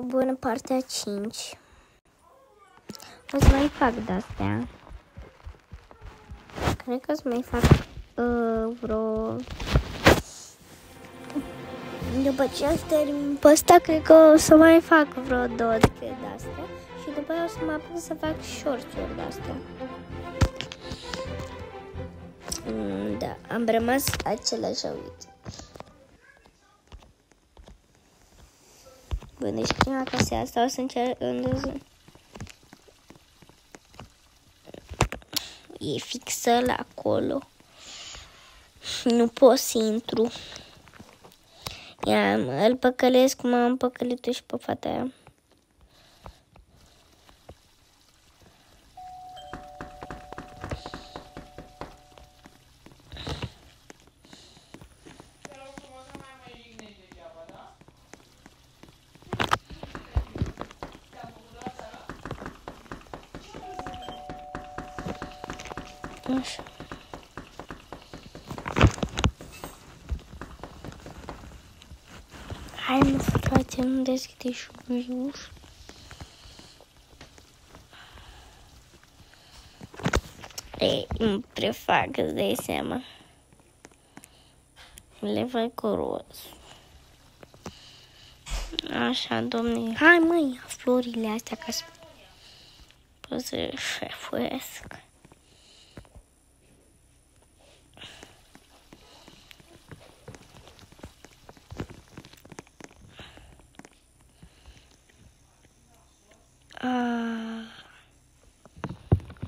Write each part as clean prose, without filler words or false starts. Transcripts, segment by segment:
Bună, partea 5. O să mai fac de-astea. Cred că o să mai fac vreo... După ce o să termin pe ăsta, cred că o să mai fac vreo 2 de-astea. Și după aia o să mă apuc să fac shorts-uri de-astea. Da, am rămas același auit. Bun, deci prima casea asta o să încerc e fixă la acolo. Nu pot să intru. Ia, îl păcălesc cum am păcălit-o și pe fata aia. Așa. Hai mă, frate, nu deschide și uși. Îmi prefac, îți dai seama. Le fac cu roz. Așa, domnule. Hai măi, florile astea ca să pot să șefuiesc.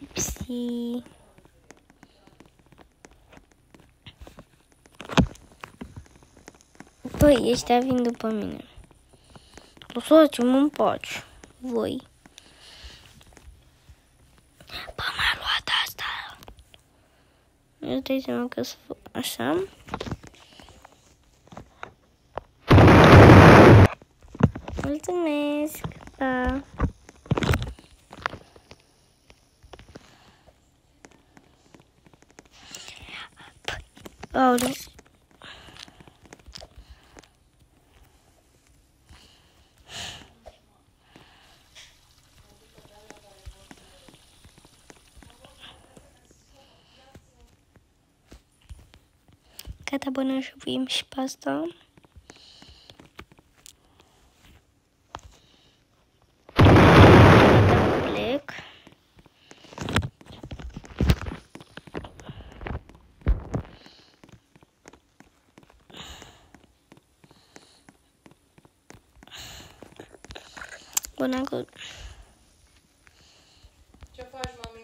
Upsi. Păi, ăștia vin după mine. Lăsați-mă în pace, voi. Bă, m-a luat asta. Nu dai seama că să fac așa. Mulțumesc, pa. Aoleu. Gata, bă, și punem și pe asta. Plec. Bună, good. Ce faci, mami?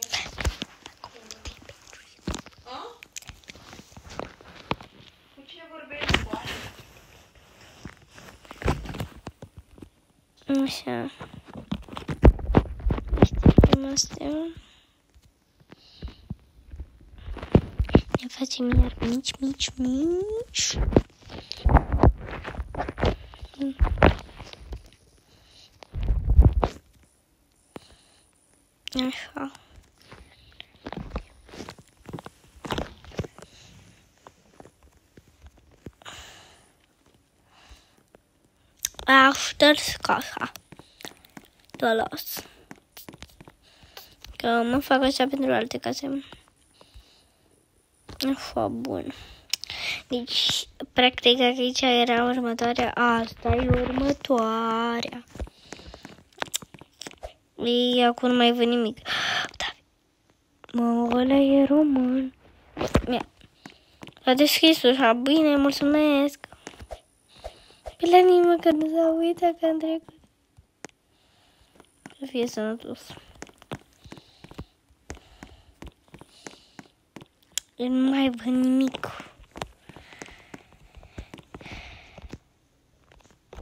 A? Cu cine vorbești, bă? Așa. Știm astea. Ne facem iar mici. Așa. A șters casa. Doar las. Că mă fac așa pentru alte case. Așa, bun. Deci, practic, aici era următoarea. Asta e următoarea. Ei, acum nu mai văd nimic. Da. Mă, ăla e român. A deschis ușa. Bine, mulțumesc. Pe la nimeni că nu s-a uitat că am trecut. Să fie sănătos. Eu nu mai văd nimic.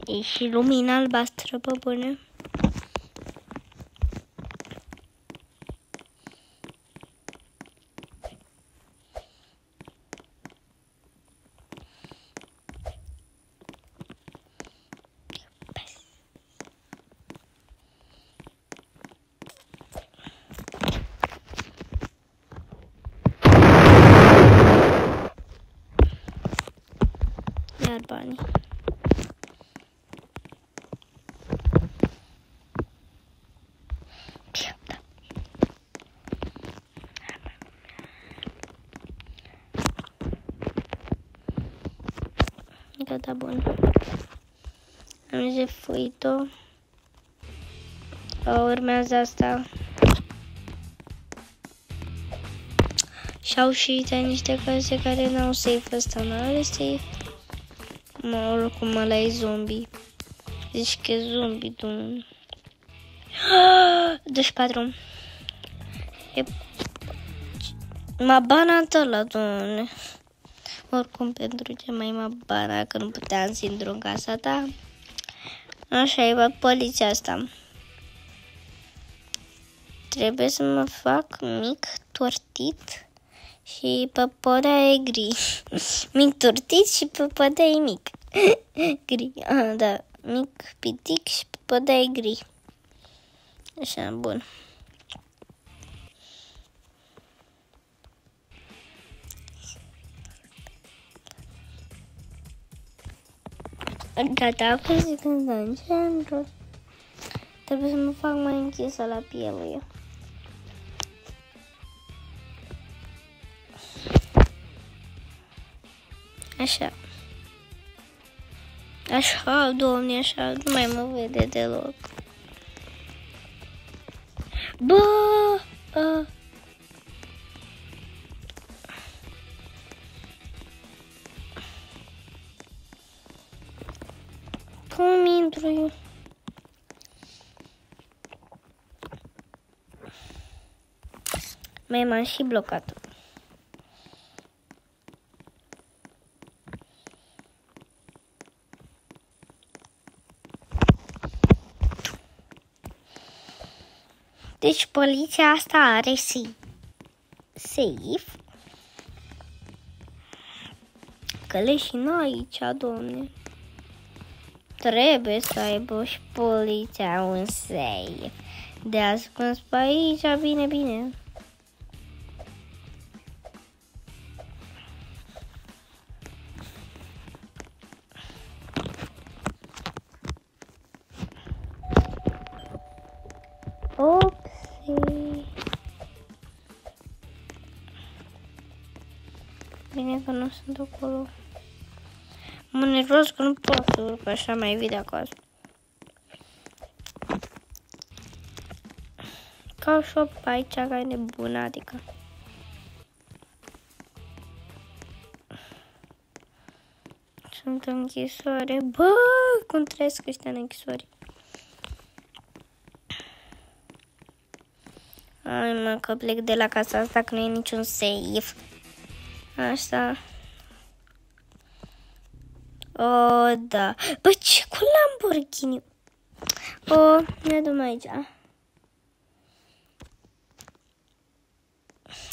E și lumina albastră pe bune. Iar banii. da, bun. Am jefuit-o. Urmează asta. Și-au și niște case care n-au safe. Ăsta n-are safe. Oricum ăla e zombie. Zici că e zombie, domnule. 24. M-a banat ăla, domnule. Oricum, pentru ce mai m-a banat, că nu puteam să intru în casa ta. Așa e, bă, poliția asta. Trebuie să mă fac mic, tortit și pe podea e gri. Mic tortit și pe podea e mic. Gri, da, mic pitic și pe podea e gri. Așa, bun. Gata, acum zic în centru. Trebuie să mă fac mai închisă la piele. Așa. Așa, domne, așa, nu mai mă vede deloc. Bă! Cum intru eu? Mai m-am și blocat. Deci poliția asta are safe. Că le și noi aici, domne. Trebuie să aibă și poliția un safe. De ascuns pe aici, bine, bine. Opsi. Bine că nu sunt acolo. Mă nervos că nu pot să urc așa mai vii de acasă. Ca și-o pe aici care e nebună, adică. Sunt în închisoare. Bă, cum trăiesc ăștia în închisoare. Ai mă, că plec de la casa asta că nu e niciun safe. Așa. O, da. Bă, ce cu Lamborghini? O, ne dăm aici.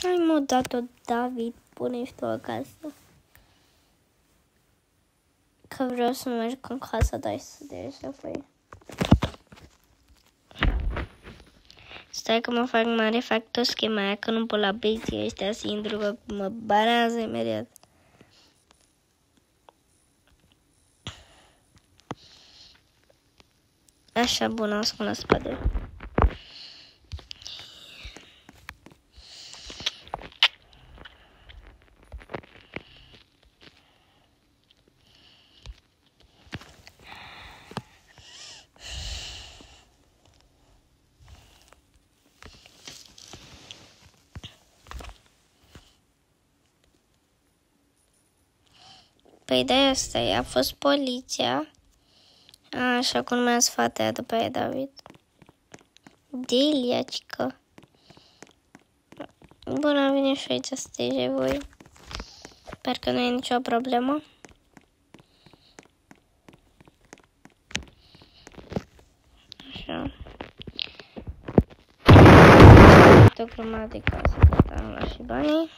Hai mă, dat-o, David, pune-și tu acasă. Că vreau să merg în casa ta și să te apoi. Stai că mă fac mare, fac tot schema aia, că nu pot la băieții ăștia să intru, că mă banează imediat. Așa, bun, am scos la spate. Păi de asta a fost poliția. Așa cum urmează fata aia după aia, David. Delia, cică. Bun, am venit și aici să te voi. Sper că nu e nicio problemă. Așa. O grămadă de casă, că am luat și banii.